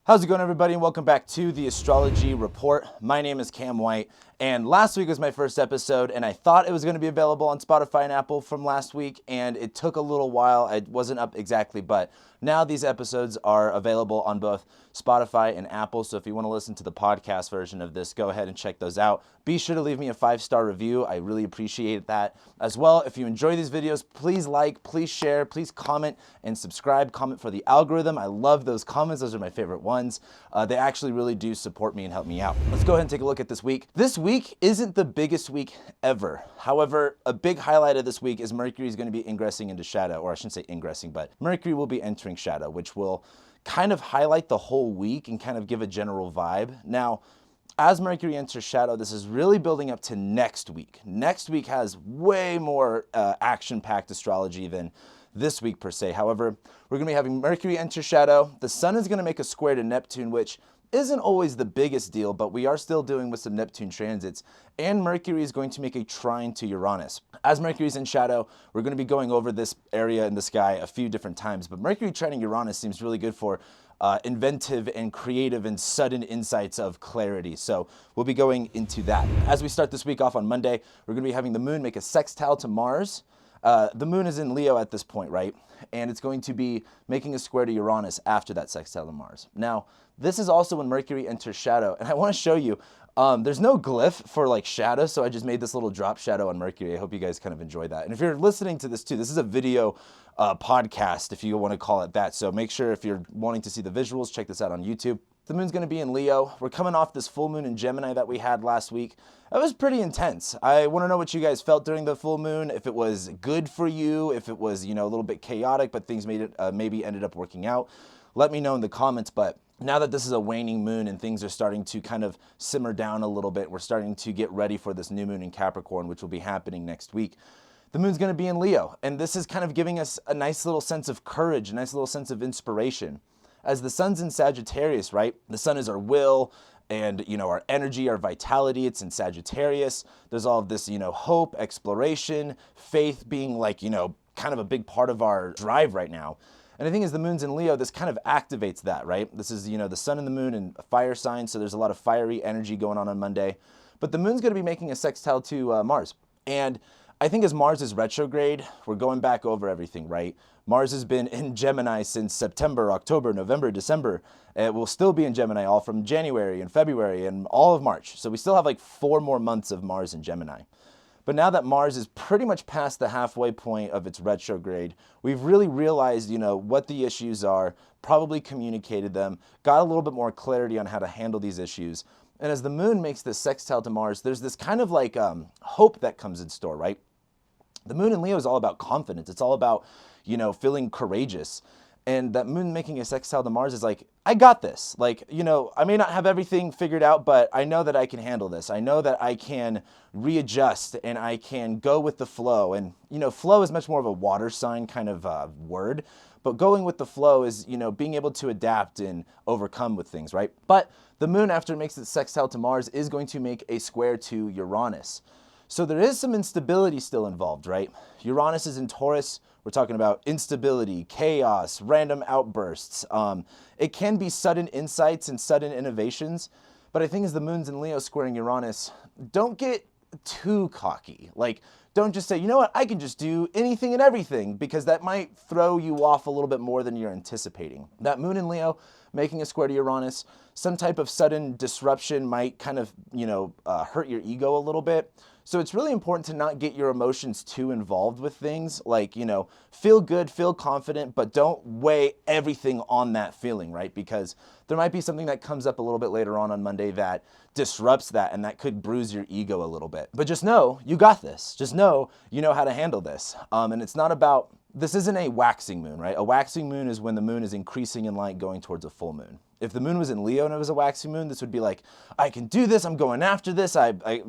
How's it going, everybody, and welcome back to the Astrology Report. My name is Cam White, and last week was my first episode, and I thought it was going to be available on Spotify and Apple from last week, and it took a little while. It wasn't up exactly, but now these episodes are available on both Spotify and Apple, so if you want to listen to the podcast version of this, go ahead and check those out. Be sure to leave me a 5-star review. I really appreciate that. As well, if you enjoy these videos, please like, please share, please comment, and subscribe. Comment for the algorithm. I love those comments. Those are my favorite ones. They actually really do support me and help me out. Let's go ahead and take a look at this week. This week isn't the biggest week ever. However, a big highlight of this week is Mercury is going to be ingressing into shadow, or I shouldn't say ingressing, but Mercury will be entering shadow, which will kind of highlight the whole week and kind of give a general vibe. Now, as Mercury enters shadow, this is really building up to next week. Next week has way more action-packed astrology than this week per se. However, we're going to be having Mercury enter shadow. The sun is going to make a square to Neptune, which isn't always the biggest deal, but we are still dealing with some Neptune transits. And Mercury is going to make a trine to Uranus. As Mercury's in shadow, we're going to be going over this area in the sky a few different times, but Mercury trining Uranus seems really good for inventive and creative and sudden insights of clarity. So we'll be going into that. As we start this week off on Monday, we're going to be having the moon make a sextile to Mars. The moon is in Leo at this point, right? And it's going to be making a square to Uranus after that sextile to Mars. Now, this is also when Mercury enters shadow, and I want to show you, there's no glyph for like shadow, so I just made this little drop shadow on Mercury. I hope you guys kind of enjoy that. And if you're listening to this too, this is a video podcast, if you want to call it that. So make sure if you're wanting to see the visuals, check this out on YouTube. The moon's going to be in Leo. We're coming off this full moon in Gemini that we had last week. It was pretty intense. I want to know what you guys felt during the full moon, if it was good for you, if it was, a little bit chaotic, but things made it maybe ended up working out. Let me know in the comments. But now that this is a waning moon and things are starting to kind of simmer down a little bit, we're starting to get ready for this new moon in Capricorn, which will be happening next week. The moon's going to be in Leo, and this is kind of giving us a nice little sense of courage, a nice little sense of inspiration. As the sun's in Sagittarius, right? The sun is our will and, our energy, our vitality. It's in Sagittarius. There's all of this, hope, exploration, faith being like, kind of a big part of our drive right now. And the thing is, the moon's in Leo, this kind of activates that, right? This is, the sun and the moon and a fire sign, so there's a lot of fiery energy going on Monday. But the moon's going to be making a sextile to Mars. And I think as Mars is retrograde, we're going back over everything, right? Mars has been in Gemini since September, October, November, December. It will still be in Gemini all from January and February and all of March. So we still have like 4 more months of Mars in Gemini. But now that Mars is pretty much past the halfway point of its retrograde, we've really realized, what the issues are, probably communicated them, got a little bit more clarity on how to handle these issues. And as the moon makes this sextile to Mars, there's this kind of like hope that comes in store, right? The moon in Leo is all about confidence. It's all about, feeling courageous. And that moon making a sextile to Mars is like, I got this. Like, I may not have everything figured out, but I know that I can handle this. I know that I can readjust and I can go with the flow. And, flow is much more of a water sign kind of word. But going with the flow is, being able to adapt and overcome with things, right? But the moon, after it makes its sextile to Mars, is going to make a square to Uranus. So there is some instability still involved, right? Uranus is in Taurus. We're talking about instability, chaos, random outbursts. It can be sudden insights and sudden innovations. But I think as the moon's in Leo squaring Uranus, don't get too cocky. Like, don't just say, you know what, I can just do anything and everything, because that might throw you off a little bit more than you're anticipating. That moon in Leo making a square to Uranus, some type of sudden disruption might kind of, hurt your ego a little bit. So it's really important to not get your emotions too involved with things. Like, feel good, feel confident, but don't weigh everything on that feeling, right? Because there might be something that comes up a little bit later on Monday that disrupts that, and that could bruise your ego a little bit. But just know you got this. Just know you know how to handle this. And it's not about, this isn't a waxing moon, right? A waxing moon is when the moon is increasing in light going towards a full moon. If the moon was in Leo and it was a waxing moon, this would be like, I can do this, I'm going after this, I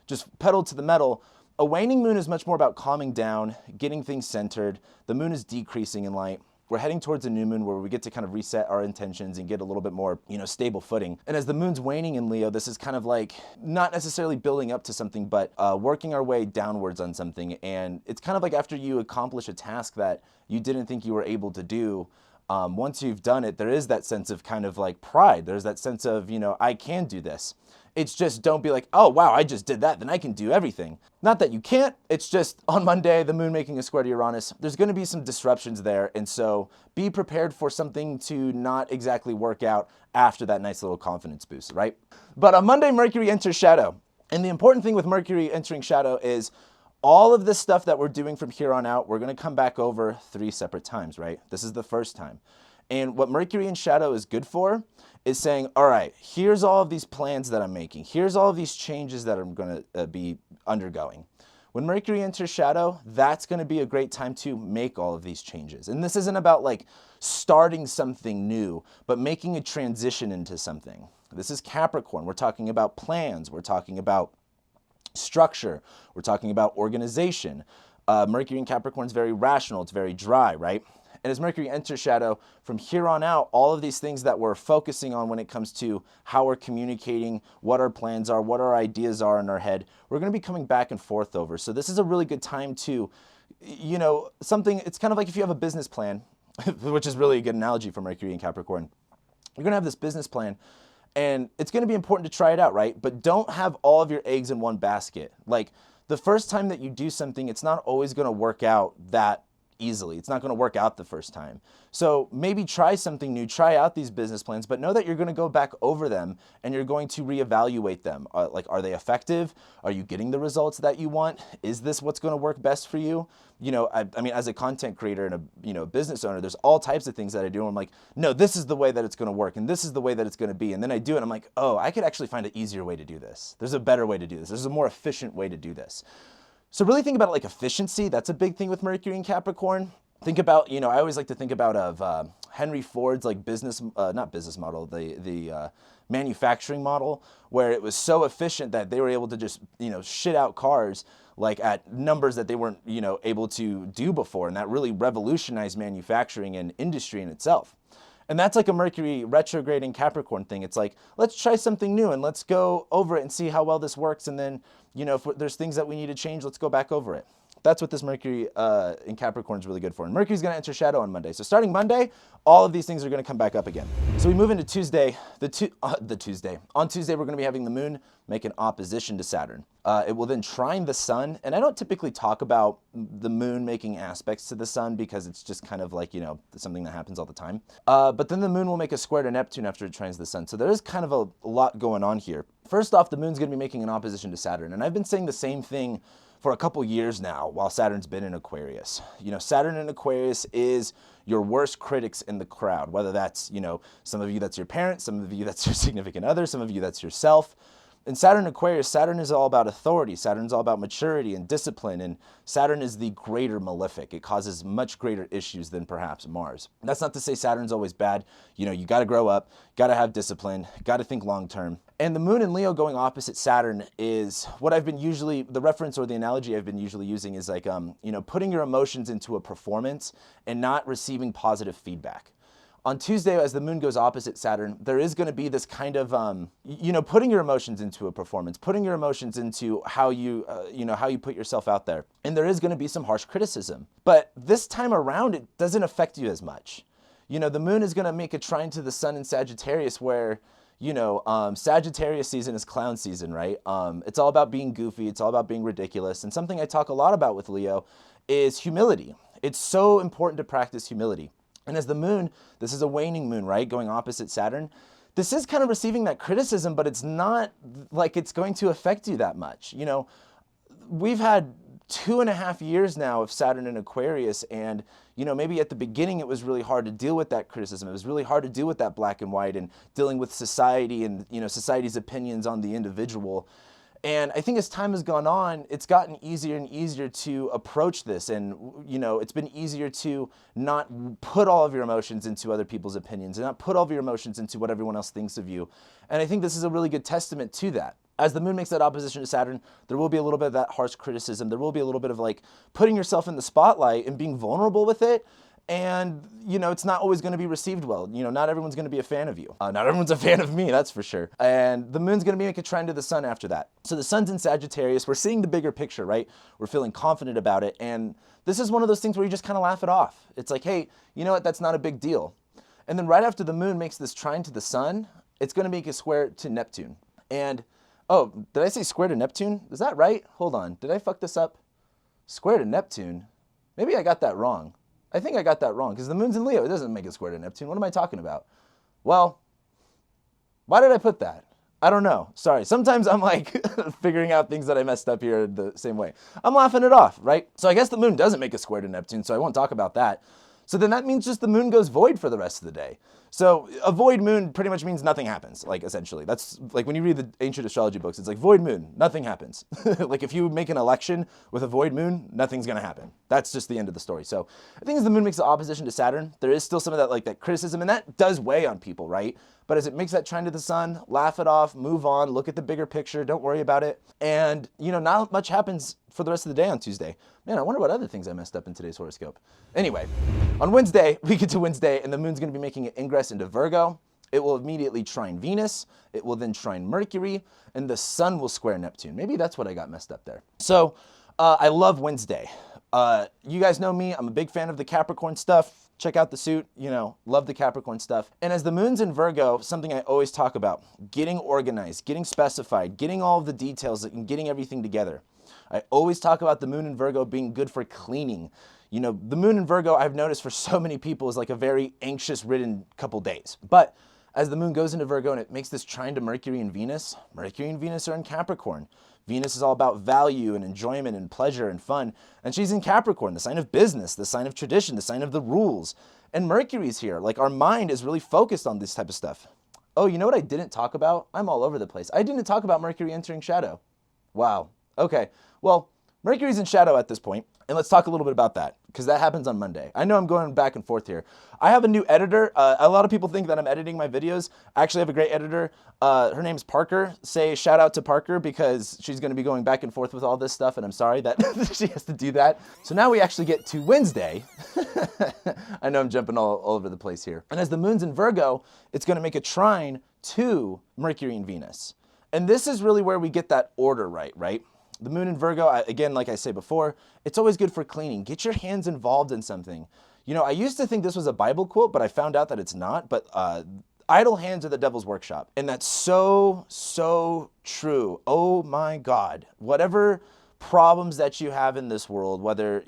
just pedal to the metal. A waning moon is much more about calming down, getting things centered. The moon is decreasing in light. We're heading towards a new moon where we get to kind of reset our intentions and get a little bit more, stable footing. And as the moon's waning in Leo, this is kind of like not necessarily building up to something, but working our way downwards on something. And it's kind of like after you accomplish a task that you didn't think you were able to do, Once you've done it, there is that sense of kind of like pride. There's that sense of, I can do this. It's just don't be like, oh, wow, I just did that, then I can do everything. Not that you can't, it's just on Monday, the moon making a square to Uranus, there's gonna be some disruptions there, and so be prepared for something to not exactly work out after that nice little confidence boost, right? But on Monday, Mercury enters shadow. And the important thing with Mercury entering shadow is all of this stuff that we're doing from here on out, we're gonna come back over 3 separate times, right? This is the first time. And what Mercury in shadow is good for is saying, all right, here's all of these plans that I'm making. Here's all of these changes that I'm going to be undergoing. When Mercury enters shadow, that's going to be a great time to make all of these changes. And this isn't about like starting something new, but making a transition into something. This is Capricorn. We're talking about plans. We're talking about structure. We're talking about organization. Mercury in Capricorn is very rational. It's very dry, right? And as Mercury enters shadow, from here on out, all of these things that we're focusing on when it comes to how we're communicating, what our plans are, what our ideas are in our head, we're going to be coming back and forth over. So this is a really good time to, it's kind of like if you have a business plan, which is really a good analogy for Mercury and Capricorn. You're going to have this business plan, and it's going to be important to try it out, right? But don't have all of your eggs in one basket. Like the first time that you do something, it's not always going to work out that easily. It's not going to work out the first time. So maybe try something new, try out these business plans, but know that you're going to go back over them and you're going to reevaluate them. Are they effective? Are you getting the results that you want? Is this what's going to work best for you? I mean, as a content creator and a business owner, there's all types of things that I do. And I'm like, no, this is the way that it's going to work. And this is the way that it's going to be. And then I do it. And I'm like, oh, I could actually find an easier way to do this. There's a better way to do this. There's a more efficient way to do this. So really think about it like efficiency. That's a big thing with Mercury and Capricorn. Think about, I always like to think about of Henry Ford's like not business model, the manufacturing model, where it was so efficient that they were able to just, shit out cars like at numbers that they weren't, able to do before. And that really revolutionized manufacturing and industry in itself. And that's like a Mercury retrograde in Capricorn thing. It's like, let's try something new and let's go over it and see how well this works. And then, if there's things that we need to change, let's go back over it. That's what this Mercury in Capricorn is really good for. And Mercury's going to enter shadow on Monday. So starting Monday, all of these things are going to come back up again. So we move into Tuesday. On Tuesday, we're going to be having the moon make an opposition to Saturn. It will then trine the sun. And I don't typically talk about the moon making aspects to the sun because it's just kind of like, something that happens all the time. But then the moon will make a square to Neptune after it trines the sun. So there is kind of a lot going on here. First off, the moon's going to be making an opposition to Saturn. And I've been saying the same thing for a couple years now while Saturn's been in Aquarius. Saturn in Aquarius is your worst critics in the crowd, whether that's, some of you that's your parents, some of you that's your significant other, some of you that's yourself. In Saturn in Aquarius, Saturn is all about authority. Saturn's all about maturity and discipline, and Saturn is the greater malefic. It causes much greater issues than perhaps Mars. That's not to say Saturn's always bad. You got to grow up, got to have discipline, got to think long term. And the moon in Leo going opposite Saturn is what I've been usually, the reference or the analogy I've been usually using is like, putting your emotions into a performance and not receiving positive feedback. On Tuesday, as the moon goes opposite Saturn, there is going to be this kind of, putting your emotions into a performance, putting your emotions into how you put yourself out there. And there is going to be some harsh criticism. But this time around, it doesn't affect you as much. The moon is going to make a trine to the sun in Sagittarius where, Sagittarius season is clown season, right? It's all about being goofy. It's all about being ridiculous. And something I talk a lot about with Leo is humility. It's so important to practice humility. And as the moon, this is a waning moon, right? Going opposite Saturn. This is kind of receiving that criticism, but it's not like it's going to affect you that much. We've had 2.5 years now of Saturn in Aquarius, and maybe at the beginning it was really hard to deal with that criticism. It was really hard to deal with that black and white and dealing with society and society's opinions on the individual. And I think as time has gone on, it's gotten easier and easier to approach this. And, it's been easier to not put all of your emotions into other people's opinions and not put all of your emotions into what everyone else thinks of you. And I think this is a really good testament to that. As the moon makes that opposition to Saturn, there will be a little bit of that harsh criticism. There will be a little bit of like putting yourself in the spotlight and being vulnerable with it. and it's not always going to be received well. Not everyone's going to be a fan of you. Not everyone's a fan of me, that's for sure. And the moon's going to be making a trine to the sun after that. So the sun's in Sagittarius. We're seeing the bigger picture, right? We're feeling confident about it, and this is one of those things where you just kind of laugh it off. It's like, hey, you know what? That's not a big deal. And then right after the moon makes this trine to the sun, it's going to make a square to Neptune. And, oh, did I say square to Neptune? Is that right? Hold on. Did I fuck this up? Square to Neptune? Maybe I got that wrong. I think I got that wrong because the moon's in Leo. It doesn't make a square to Neptune. What am I talking about? Well, why did I put that? I don't know. Sorry. Sometimes I'm like figuring out things that I messed up here the same way. I'm laughing it off, right? So I guess the moon doesn't make a square to Neptune, so I won't talk about that. So then that means just the moon goes void for the rest of the day. So a void moon pretty much means nothing happens, like essentially. That's like when you read the ancient astrology books, it's like void moon, nothing happens. Like if you make an election with a void moon, nothing's gonna happen. That's just the end of the story. So I think as the moon makes the opposition to Saturn, there is still some of that like that criticism, and that does weigh on people, right? But as it makes that trine to the sun, laugh it off, move on, look at the bigger picture, don't worry about it. And not much happens for the rest of the day on Tuesday. Man, I wonder what other things I messed up in today's horoscope. Anyway, on Wednesday, we get to Wednesday, and the moon's going to be making an ingress into Virgo. It will immediately trine Venus. It will then trine Mercury, and the sun will square Neptune. Maybe that's what I got messed up there. So I love Wednesday. You guys know me. I'm a big fan of the Capricorn stuff. Check out the suit, love the Capricorn stuff. And as the moon's in Virgo, something I always talk about, getting organized, getting specified, getting all of the details and getting everything together. I always talk about the moon in Virgo being good for cleaning. The moon in Virgo, I've noticed for so many people, is like a very anxious-ridden couple days. But as the moon goes into Virgo and it makes this trine to Mercury and Venus are in Capricorn. Venus is all about value and enjoyment and pleasure and fun. And she's in Capricorn, the sign of business, the sign of tradition, the sign of the rules. And Mercury's here. Like our mind is really focused on this type of stuff. Oh, you know what I didn't talk about? I'm all over the place. I didn't talk about Mercury entering shadow. Wow. Okay. Well, Mercury's in shadow at this point, and let's talk a little bit about that, because that happens on Monday. I know I'm going back and forth here. I have a new editor. A lot of people think that I'm editing my videos. I actually have a great editor. Her name's Parker. Say shout out to Parker, because she's going to be going back and forth with all this stuff, and I'm sorry that she has to do that. So now we actually get to Wednesday. I know I'm jumping all over the place here. And as the moon's in Virgo, it's going to make a trine to Mercury and Venus. And this is really where we get that order right? The moon in Virgo, again, like I say before, it's always good for cleaning. Get your hands involved in something. I used to think this was a Bible quote, but I found out that it's not. But idle hands are the devil's workshop. And that's so, so true. Oh my God. Whatever problems that you have in this world, whether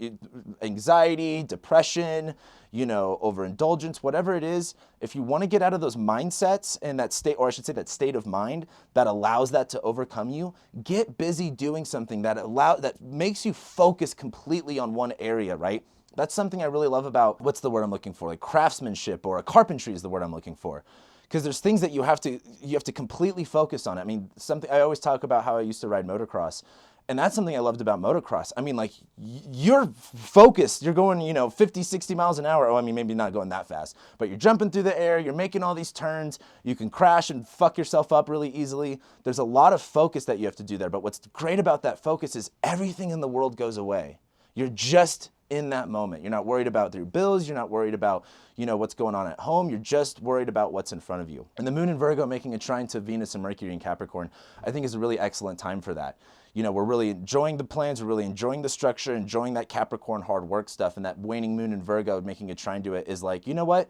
anxiety, depression, overindulgence, whatever it is, if you want to get out of those mindsets and that state, or I should say that state of mind that allows that to overcome you, get busy doing something that makes you focus completely on one area, right? That's something I really love about, what's the word I'm looking for? Like craftsmanship, or a carpentry is the word I'm looking for. Because there's things that you have to completely focus on. I mean, something I always talk about how I used to ride motocross. And that's something I loved about motocross. I mean, like, you're focused. You're going, 50, 60 miles an hour. Oh, I mean, maybe not going that fast. But you're jumping through the air. You're making all these turns. You can crash and fuck yourself up really easily. There's a lot of focus that you have to do there. But what's great about that focus is everything in the world goes away. You're just in that moment. You're not worried about your bills. You're not worried about, what's going on at home. You're just worried about what's in front of you. And the moon in Virgo making a trine to Venus and Mercury in Capricorn, I think is a really excellent time for that. We're really enjoying the plans, we're really enjoying the structure, enjoying that Capricorn hard work stuff, and that waning moon in Virgo making a trine to it is like, you know what?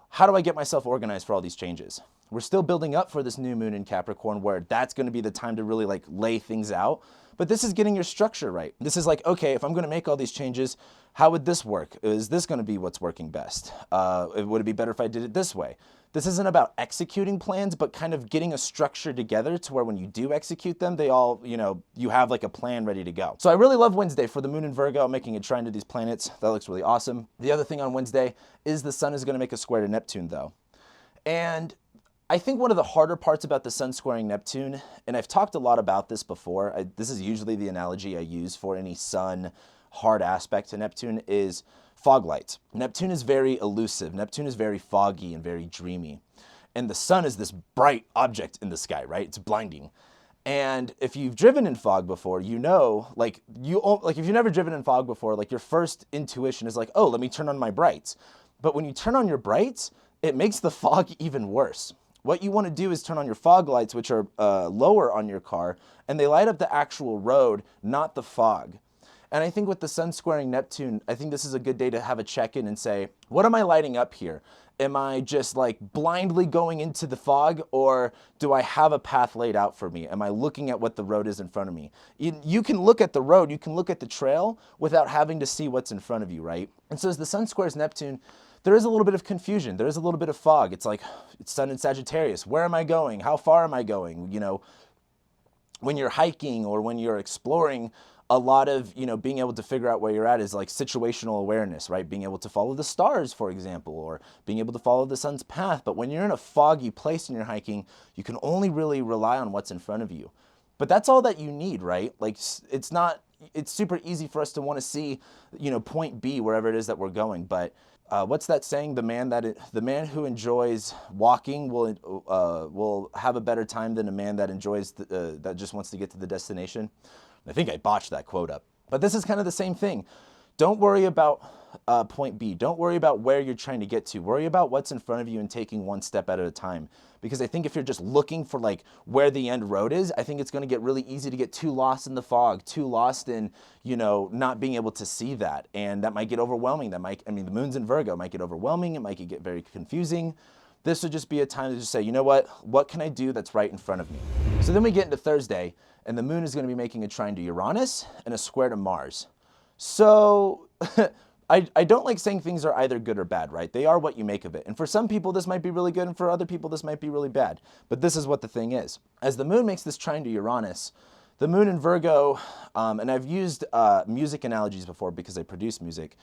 How do I get myself organized for all these changes? We're still building up for this new moon in Capricorn, where that's going to be the time to really like lay things out. But this is getting your structure right. This is like, okay, if I'm going to make all these changes, how would this work? Is this going to be what's working best? Would it be better if I did it this way? This isn't about executing plans, but kind of getting a structure together to where when you do execute them, they all, you have like a plan ready to go. So I really love Wednesday for the moon in Virgo, making a trine to these planets. That looks really awesome. The other thing on Wednesday is the sun is going to make a square to Neptune, though. And I think one of the harder parts about the sun squaring Neptune, and I've talked a lot about this before, this is usually the analogy I use for any sun hard aspect to Neptune, is fog lights. Neptune is very elusive. Neptune is very foggy and very dreamy. And the sun is this bright object in the sky, right? It's blinding. And if you've driven in fog before, you know, like if you've never driven in fog before, like your first intuition is like, oh, let me turn on my brights. But when you turn on your brights, it makes the fog even worse. What you want to do is turn on your fog lights, which are lower on your car, and they light up the actual road, not the fog. And I think with the sun squaring Neptune, I think this is a good day to have a check-in and say, what am I lighting up here? Am I just like blindly going into the fog, or do I have a path laid out for me? Am I looking at what the road is in front of me? You can look at the road, you can look at the trail without having to see what's in front of you, right? And so as the sun squares Neptune, there is a little bit of confusion. There is a little bit of fog. It's like, it's sun in Sagittarius. Where am I going? How far am I going? You know, when you're hiking or when you're exploring, a lot of, being able to figure out where you're at is like situational awareness, right? Being able to follow the stars, for example, or being able to follow the sun's path. But when you're in a foggy place and you're hiking, you can only really rely on what's in front of you. But that's all that you need, right? Like, it's super easy for us to want to see, point B, wherever it is that we're going. But what's that saying? The man who enjoys walking will have a better time than a man that enjoys that just wants to get to the destination. I think I botched that quote up. But this is kind of the same thing. Don't worry about point B. Don't worry about where you're trying to get to. Worry about what's in front of you and taking one step at a time. Because I think if you're just looking for like where the end road is, I think it's going to get really easy to get too lost in the fog, too lost in, not being able to see that. And that might get overwhelming. The moon's in Virgo, might get overwhelming. It might get very confusing. This would just be a time to just say, you know what can I do that's right in front of me? So then we get into Thursday, and the moon is going to be making a trine to Uranus and a square to Mars. So I don't like saying things are either good or bad, right? They are what you make of it. And for some people, this might be really good, and for other people, this might be really bad. But this is what the thing is. As the moon makes this trine to Uranus, the moon in Virgo, and I've used music analogies before because I produce music.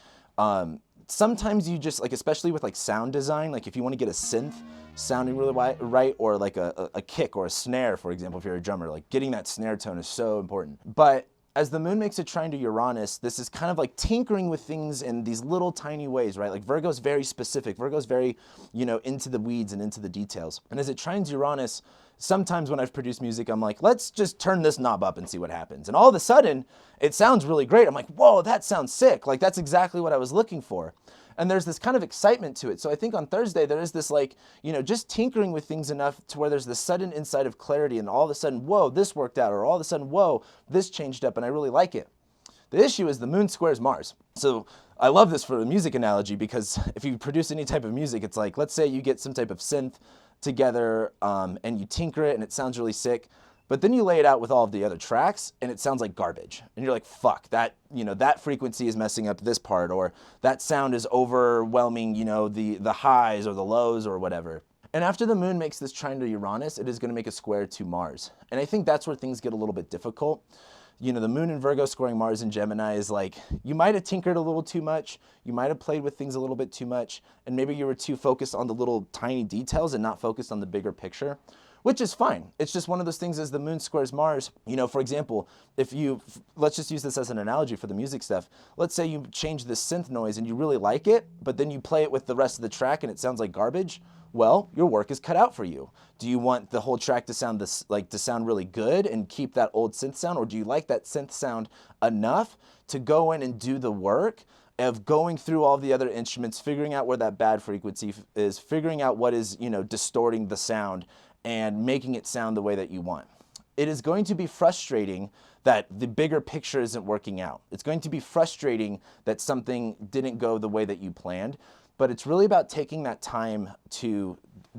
Sometimes you just, like, especially with like sound design, like if you want to get a synth sounding really right, or like a kick or a snare, for example, if you're a drummer, like getting that snare tone is so important. But as the moon makes a trine to Uranus, this is kind of like tinkering with things in these little tiny ways, right? Like Virgo's very specific. Virgo's very, into the weeds and into the details. And as it trines Uranus, sometimes when I've produced music, I'm like, let's just turn this knob up and see what happens. And all of a sudden, it sounds really great. I'm like, whoa, that sounds sick. Like, that's exactly what I was looking for. And there's this kind of excitement to it. So I think on Thursday, there is this like, just tinkering with things enough to where there's this sudden insight of clarity, and all of a sudden, whoa, this worked out, or all of a sudden, whoa, this changed up, and I really like it. The issue is the moon squares Mars. So I love this for a music analogy, because if you produce any type of music, it's like, let's say you get some type of synth together and you tinker it and it sounds really sick, but then you lay it out with all of the other tracks and it sounds like garbage. And you're like, fuck, that frequency is messing up this part, or that sound is overwhelming, the highs or the lows or whatever. And after the moon makes this trine to Uranus, it is going to make a square to Mars. And I think that's where things get a little bit difficult. The moon in Virgo squaring Mars in Gemini is like, you might have tinkered a little too much, you might have played with things a little bit too much, and maybe you were too focused on the little tiny details and not focused on the bigger picture, which is fine. It's just one of those things as the moon squares Mars. For example, let's just use this as an analogy for the music stuff. Let's say you change this synth noise and you really like it, but then you play it with the rest of the track and it sounds like garbage. Well, your work is cut out for you. Do you want the whole track to sound really good and keep that old synth sound, or do you like that synth sound enough to go in and do the work of going through all the other instruments, figuring out where that bad frequency is, figuring out what is, distorting the sound and making it sound the way that you want? It is going to be frustrating that the bigger picture isn't working out. It's going to be frustrating that something didn't go the way that you planned. But it's really about taking that time to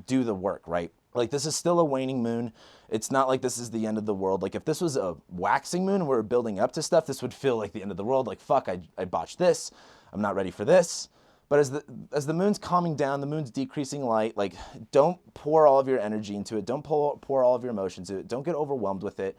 do the work, right? Like, this is still a waning moon. It's not like this is the end of the world. Like, if this was a waxing moon and we were building up to stuff, this would feel like the end of the world. Like, fuck, I botched this. I'm not ready for this. But as the moon's calming down, the moon's decreasing light, like, don't pour all of your energy into it. Don't pour all of your emotions into it. Don't get overwhelmed with it.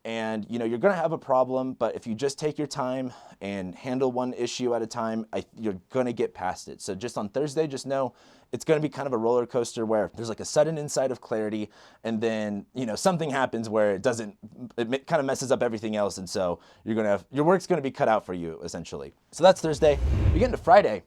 And, you're going to have a problem, but if you just take your time and handle one issue at a time, you're going to get past it. So just on Thursday, just know it's going to be kind of a roller coaster where there's like a sudden insight of clarity, and then, something happens where it kind of messes up everything else. And so your work's going to be cut out for you, essentially. So that's Thursday. You get into Friday.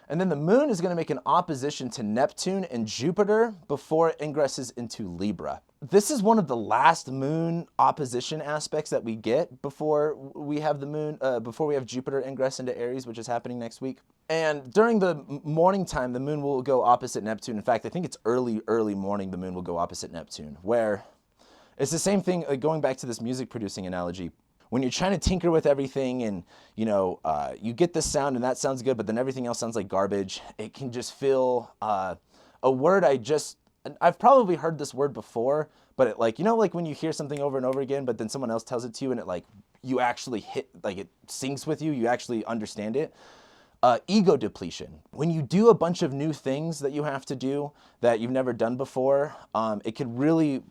And then the moon is going to make an opposition to Neptune and Jupiter before it ingresses into Libra. this is one of the last moon opposition aspects that we get before we have the moon, before we have Jupiter ingress into Aries, which is happening next week. And during the morning time, the moon will go opposite Neptune. In fact, I think it's early morning, the moon will go opposite Neptune, where it's the same thing, like going back to this music producing analogy. When you're trying to tinker with everything and, you get this sound and that sounds good, but then everything else sounds like garbage, it can just feel a word I've probably heard this word before, but it like when you hear something over and over again, but then someone else tells it to you and it like, you actually it syncs with you, you actually understand it. Ego depletion. When you do a bunch of new things that you have to do that you've never done before, it could really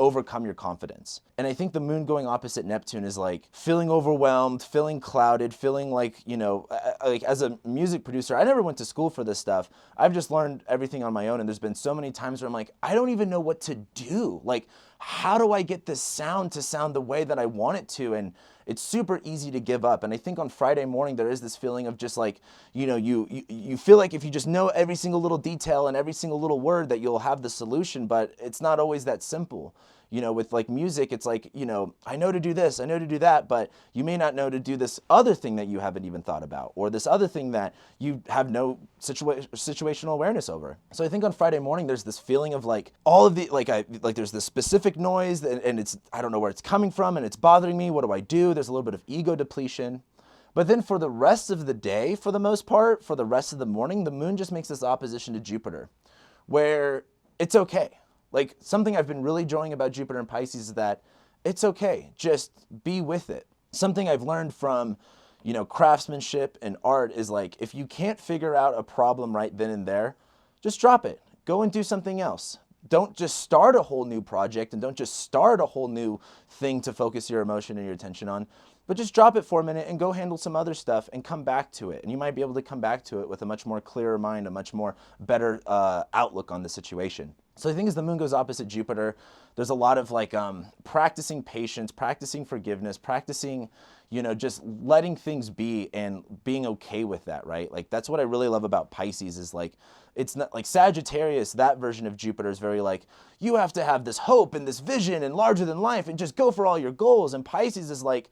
overcome your confidence. And I think the moon going opposite Neptune is like feeling overwhelmed, feeling clouded, feeling like, like as a music producer, I never went to school for this stuff. I've just learned everything on my own. And there's been so many times where I'm like, I don't even know what to do. Like, how do I get this sound to sound the way that I want it to? And it's super easy to give up. And I think on Friday morning, there is this feeling of just like, you feel like if you just know every single little detail and every single little word that you'll have the solution, but it's not always that simple. With like music, it's like, I know to do this, I know to do that, but you may not know to do this other thing that you haven't even thought about, or this other thing that you have no situational awareness over. So I think on Friday morning, there's this feeling of like all of the, there's this specific noise and it's, I don't know where it's coming from and it's bothering me. What do I do? There's a little bit of ego depletion. But then for the rest of the day, for the most part, for the rest of the morning, the moon just makes this opposition to Jupiter where it's okay. Like something I've been really enjoying about Jupiter and Pisces is that it's okay. Just be with it. Something I've learned from, craftsmanship and art is like, if you can't figure out a problem right then and there, just drop it. Go and do something else. Don't just start a whole new project and don't just start a whole new thing to focus your emotion and your attention on, but just drop it for a minute and go handle some other stuff and come back to it. And you might be able to come back to it with a much more clearer mind, a much more better outlook on the situation. So I think as the moon goes opposite Jupiter, there's a lot of like practicing patience, practicing forgiveness, practicing, just letting things be and being okay with that, right? Like that's what I really love about Pisces is like, it's not like Sagittarius, that version of Jupiter is very like, you have to have this hope and this vision and larger than life and just go for all your goals. And Pisces is like,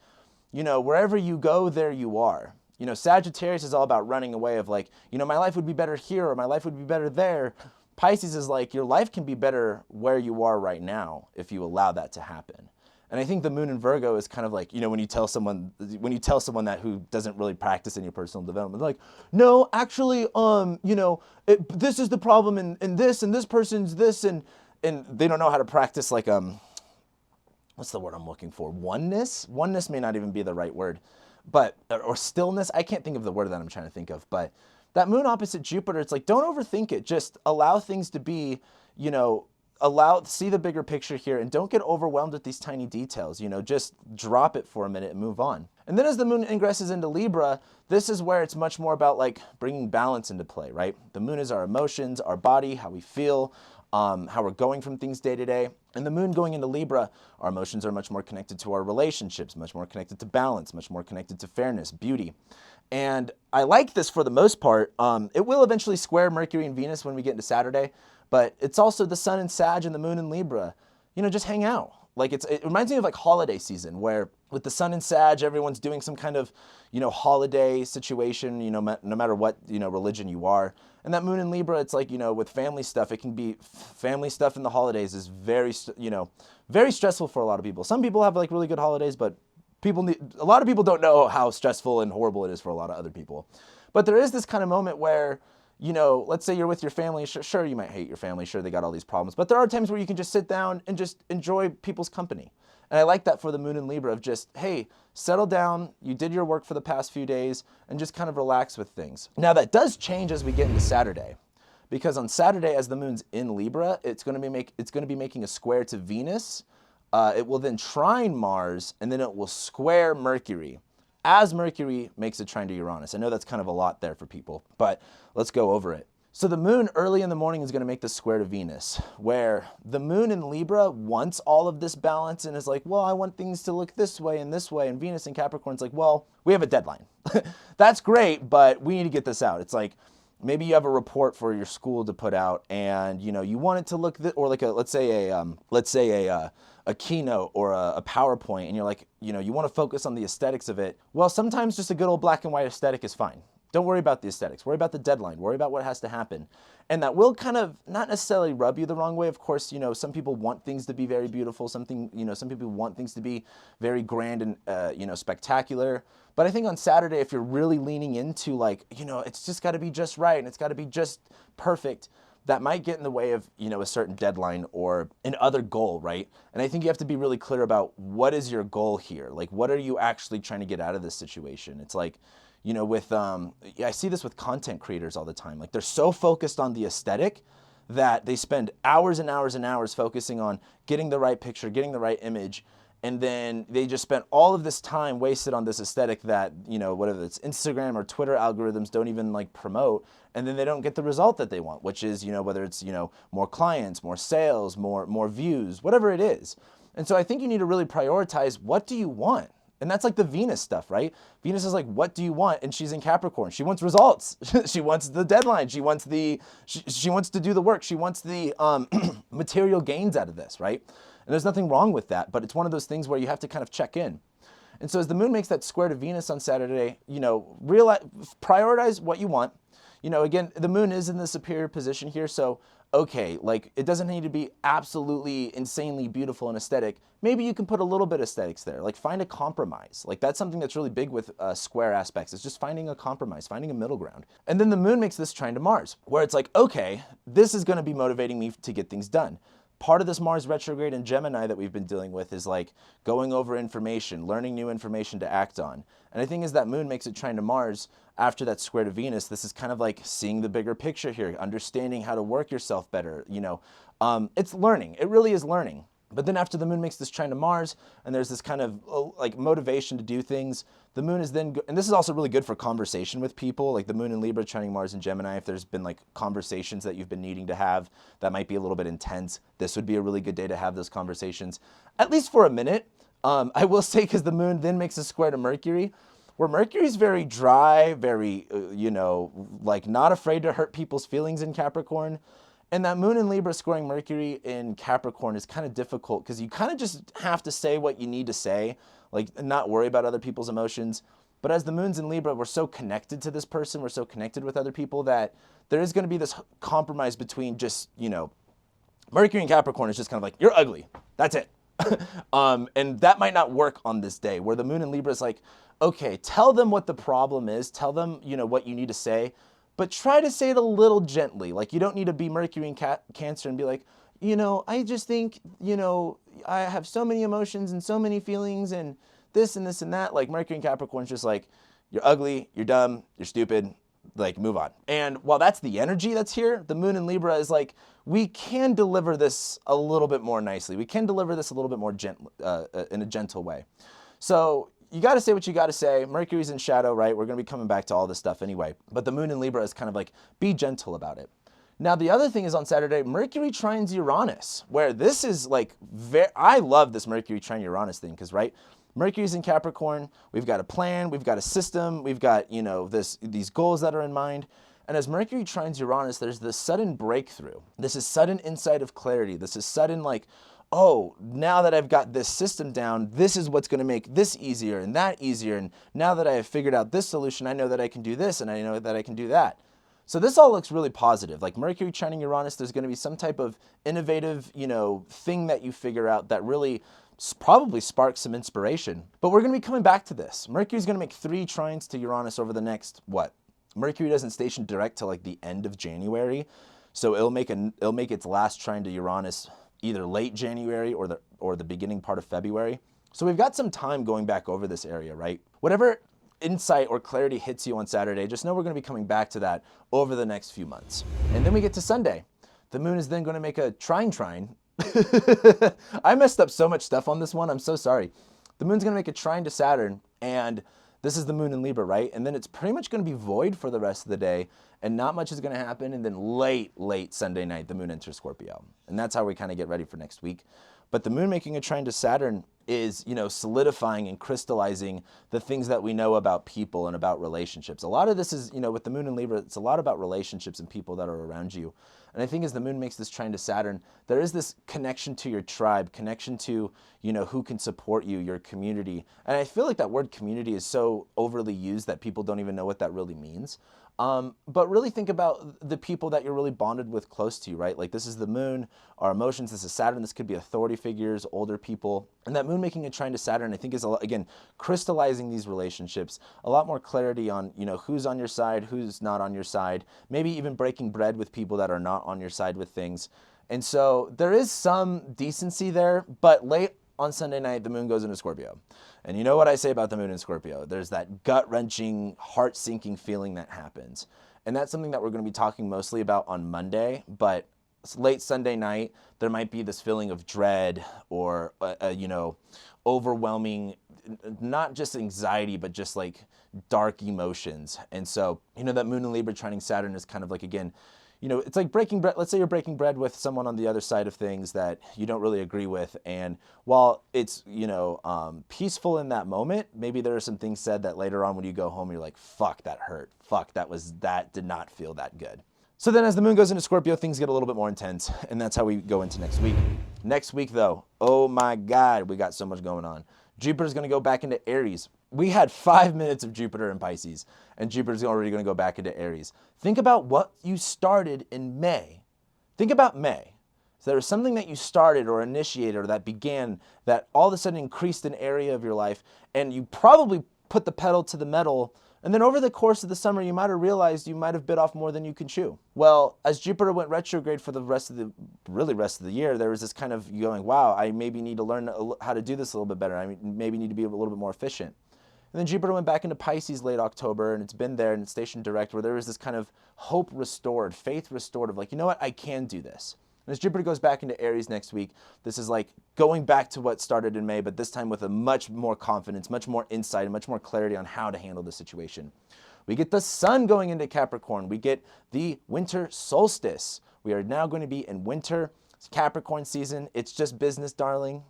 wherever you go, there you are. Sagittarius is all about running away of like, my life would be better here or my life would be better there. Pisces is like, your life can be better where you are right now if you allow that to happen. And I think the moon in Virgo is kind of like, when you tell someone that who doesn't really practice any personal development, they're like, no, actually, this is the problem and this person's this, and they don't know how to practice like, what's the word I'm looking for? Oneness? Oneness may not even be the right word, but, or stillness. I can't think of the word that I'm trying to think of, but that moon opposite Jupiter, it's like, don't overthink it. Just allow things to be, see the bigger picture here and don't get overwhelmed with these tiny details, just drop it for a minute and move on. And then as the moon ingresses into Libra, this is where it's much more about like bringing balance into play, right? The moon is our emotions, our body, how we feel, how we're going from things day to day. And the moon going into Libra, our emotions are much more connected to our relationships, much more connected to balance, much more connected to fairness, beauty. And I like this for the most part. It will eventually square Mercury and Venus when we get into Saturday, but it's also the sun in Sag and the moon in Libra. Just hang out. Like it reminds me of like holiday season where with the sun in Sag, everyone's doing some kind of, holiday situation, no matter what, religion you are. And that moon in Libra, it's like, with family stuff, it can be family stuff in the holidays is very, very stressful for a lot of people. Some people have like really good holidays, but a lot of people don't know how stressful and horrible it is for a lot of other people. But there is this kind of moment where, let's say you're with your family. Sure, you might hate your family. Sure, they got all these problems. But there are times where you can just sit down and just enjoy people's company. And I like that for the moon in Libra of just, hey, settle down. You did your work for the past few days and just kind of relax with things. Now, that does change as we get into Saturday. Because on Saturday, as the moon's in Libra, it's going to be making a square to Venus. It will then trine Mars, and then it will square Mercury as Mercury makes a trine to Uranus. I know that's kind of a lot there for people, but let's go over it. So the moon early in the morning is going to make the square to Venus, where the moon in Libra wants all of this balance and is like, well, I want things to look this way, and Venus in Capricorn's like, well, we have a deadline. That's great, but we need to get this out. It's like, maybe you have a report for your school to put out, and you want it to look or like let's say a keynote or a PowerPoint, and you're like, you want to focus on the aesthetics of it. Well, sometimes just a good old black and white aesthetic is fine. Don't worry about the aesthetics. Worry about the deadline. Worry about what has to happen. And that will kind of not necessarily rub you the wrong way. Of course, some people want things to be very beautiful. Some people want things to be very grand and, spectacular. But I think on Saturday, if you're really leaning into like, it's just got to be just right and it's got to be just perfect, that might get in the way of, a certain deadline or an other goal, right? And I think you have to be really clear about what is your goal here? Like, what are you actually trying to get out of this situation? It's like, I see this with content creators all the time. Like, they're so focused on the aesthetic that they spend hours and hours and hours focusing on getting the right picture, getting the right image, and then they just spent all of this time wasted on this aesthetic that, whether it's Instagram or Twitter algorithms don't even like promote, and then they don't get the result that they want, which is, whether it's, more clients, more sales, more views, whatever it is. And so I think you need to really prioritize, what do you want? And that's like the Venus stuff, right? Venus is like, what do you want? And she's in Capricorn. She wants results. She wants the deadline. She wants she wants to do the work. She wants the material gains out of this, right? And there's nothing wrong with that, but it's one of those things where you have to kind of check in. And so as the moon makes that square to Venus on Saturday, prioritize what you want. Again, the moon is in the superior position here, so okay, like it doesn't need to be absolutely insanely beautiful and aesthetic. Maybe you can put a little bit of aesthetics there. Like, find a compromise. Like, that's something that's really big with square aspects. It's just finding a compromise, finding a middle ground. And then the moon makes this trine to Mars, where it's like, okay, this is going to be motivating me to get things done. Part of this Mars retrograde in Gemini that we've been dealing with is like going over information, learning new information to act on. And I think as that moon makes it trine to Mars after that square to Venus, this is kind of like seeing the bigger picture here, understanding how to work yourself better. It's learning. It really is learning. But then after the moon makes this trine to Mars, and there's this kind of like motivation to do things, the moon is then, and this is also really good for conversation with people, like the moon in Libra trining Mars and Gemini. If there's been like conversations that you've been needing to have that might be a little bit intense, this would be a really good day to have those conversations, at least for a minute. I will say, because the moon then makes a square to Mercury, where Mercury's very dry, very, like not afraid to hurt people's feelings in Capricorn. And that moon in Libra squaring Mercury in Capricorn is kind of difficult because you kind of just have to say what you need to say, like not worry about other people's emotions. But as the moon's in Libra, we're so connected to this person, we're so connected with other people that there is going to be this compromise between just, Mercury in Capricorn is just kind of like, you're ugly. That's it. And that might not work on this day, where the moon in Libra is like, okay, tell them what the problem is, tell them, what you need to say, but try to say it a little gently. Like, you don't need to be Mercury in Cancer and be like, I just think, I have so many emotions and so many feelings and this and this and that. Like, Mercury in Capricorn is just like, you're ugly, you're dumb, you're stupid, like, move on. And while that's the energy that's here, the moon in Libra is like, we can deliver this a little bit more nicely. We can deliver this a little bit more in a gentle way. So you got to say what you got to say. Mercury's in shadow, right? We're going to be coming back to all this stuff anyway. But the moon in Libra is kind of like, be gentle about it. Now, the other thing is on Saturday, Mercury trines Uranus, where this is like, I love this Mercury trine Uranus thing because, right, Mercury's in Capricorn. We've got a plan. We've got a system. We've got, these goals that are in mind. And as Mercury trines Uranus, there's this sudden breakthrough. This is sudden insight of clarity. This is sudden like, oh, now that I've got this system down, this is what's going to make this easier and that easier. And now that I have figured out this solution, I know that I can do this and I know that I can do that. So this all looks really positive. Like Mercury trining Uranus, there's going to be some type of innovative, thing that you figure out that really probably sparks some inspiration. But we're going to be coming back to this. Mercury's going to make 3 trines to Uranus over the next, Mercury doesn't station direct till like the end of January. So it'll make its last trine to Uranus either late January or the beginning part of February. So we've got some time going back over this area, right? Whatever insight or clarity hits you on Saturday, just know we're going to be coming back to that over the next few months. And then we get to Sunday. The moon is then going to make a trine. I messed up so much stuff on this one. I'm so sorry. The moon's going to make a trine to Saturn, and this is the moon in Libra, right? And then it's pretty much going to be void for the rest of the day, and not much is going to happen. And then late Sunday night, the moon enters Scorpio. And that's how we kind of get ready for next week. But the moon making a trine to Saturn is, solidifying and crystallizing the things that we know about people and about relationships. A lot of this is, with the moon in Libra, it's a lot about relationships and people that are around you. And I think as the moon makes this trine to Saturn, there is this connection to your tribe, connection to, who can support you, your community. And I feel like that word community is so overly used that people don't even know what that really means. But really think about the people that you're really bonded with close to you, right? Like this is the moon, our emotions, this is Saturn, this could be authority figures, older people. And that moon making a trine to Saturn, I think is, again, crystallizing these relationships, a lot more clarity on, who's on your side, who's not on your side, maybe even breaking bread with people that are not on your side with things. And so there is some decency there, but late on Sunday night, the moon goes into Scorpio. And you know what I say about the moon in Scorpio? There's that gut-wrenching, heart-sinking feeling that happens. And that's something that we're going to be talking mostly about on Monday. But late Sunday night, there might be this feeling of dread or, overwhelming, not just anxiety, but just like dark emotions. And so, that moon in Libra trining Saturn is kind of like, again, it's like breaking bread. Let's say you're breaking bread with someone on the other side of things that you don't really agree with. And while it's, peaceful in that moment, maybe there are some things said that later on when you go home, you're like, fuck, that hurt. Fuck, that did not feel that good. So then as the moon goes into Scorpio, things get a little bit more intense. And that's how we go into next week. Next week, though, oh my God, we got so much going on. Jupiter's going to go back into Aries. We had 5 minutes of Jupiter in Pisces, and Jupiter's already going to go back into Aries. Think about what you started in May. Think about May. So there was something that you started or initiated or that began that all of a sudden increased an area of your life, and you probably put the pedal to the metal. And then over the course of the summer, you might have realized you might have bit off more than you can chew. Well, as Jupiter went retrograde for the rest of the year, there was this kind of going, wow, I maybe need to learn how to do this a little bit better. I maybe need to be a little bit more efficient. And then Jupiter went back into Pisces late October, and it's been there, and it's stationed direct, where there was this kind of hope restored, faith restored of like, you know what, I can do this. And as Jupiter goes back into Aries next week, this is like going back to what started in May, but this time with a much more confidence, much more insight, and much more clarity on how to handle the situation. We get the sun going into Capricorn. We get the winter solstice. We are now going to be in winter. It's Capricorn season. It's just business, darling.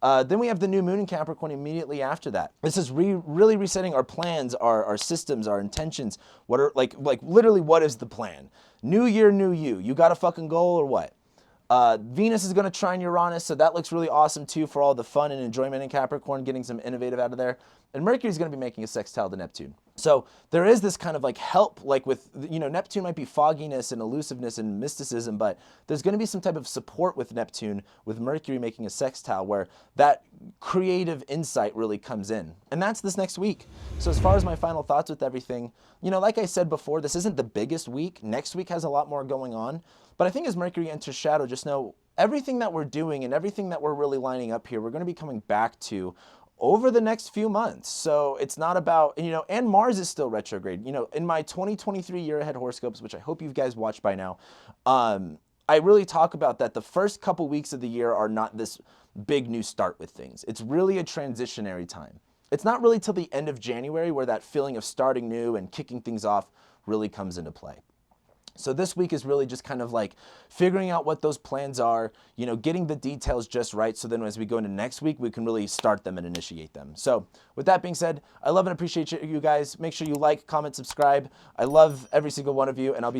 Then we have the new moon in Capricorn immediately after that. This is really resetting our plans, our systems, our intentions. What are like literally what is the plan? New year, new you. You got a fucking goal or what? Venus is going to trine Uranus, so that looks really awesome too for all the fun and enjoyment in Capricorn, getting some innovative out of there. And Mercury is going to be making a sextile to Neptune. So there is this kind of like help, like with, Neptune might be fogginess and elusiveness and mysticism, but there's going to be some type of support with Neptune, with Mercury making a sextile, where that creative insight really comes in. And that's this next week. So as far as my final thoughts with everything, like I said before, this isn't the biggest week. Next week has a lot more going on. But I think as Mercury enters shadow, just know everything that we're doing and everything that we're really lining up here, we're going to be coming back to over the next few months. So it's not about, and Mars is still retrograde. In my 2023 year ahead horoscopes, which I hope you guys watched by now, I really talk about that the first couple weeks of the year are not this big new start with things. It's really a transitionary time. It's not really till the end of January where that feeling of starting new and kicking things off really comes into play. So this week is really just kind of like figuring out what those plans are, getting the details just right. So then as we go into next week, we can really start them and initiate them. So with that being said, I love and appreciate you guys. Make sure you like, comment, subscribe. I love every single one of you, and I'll be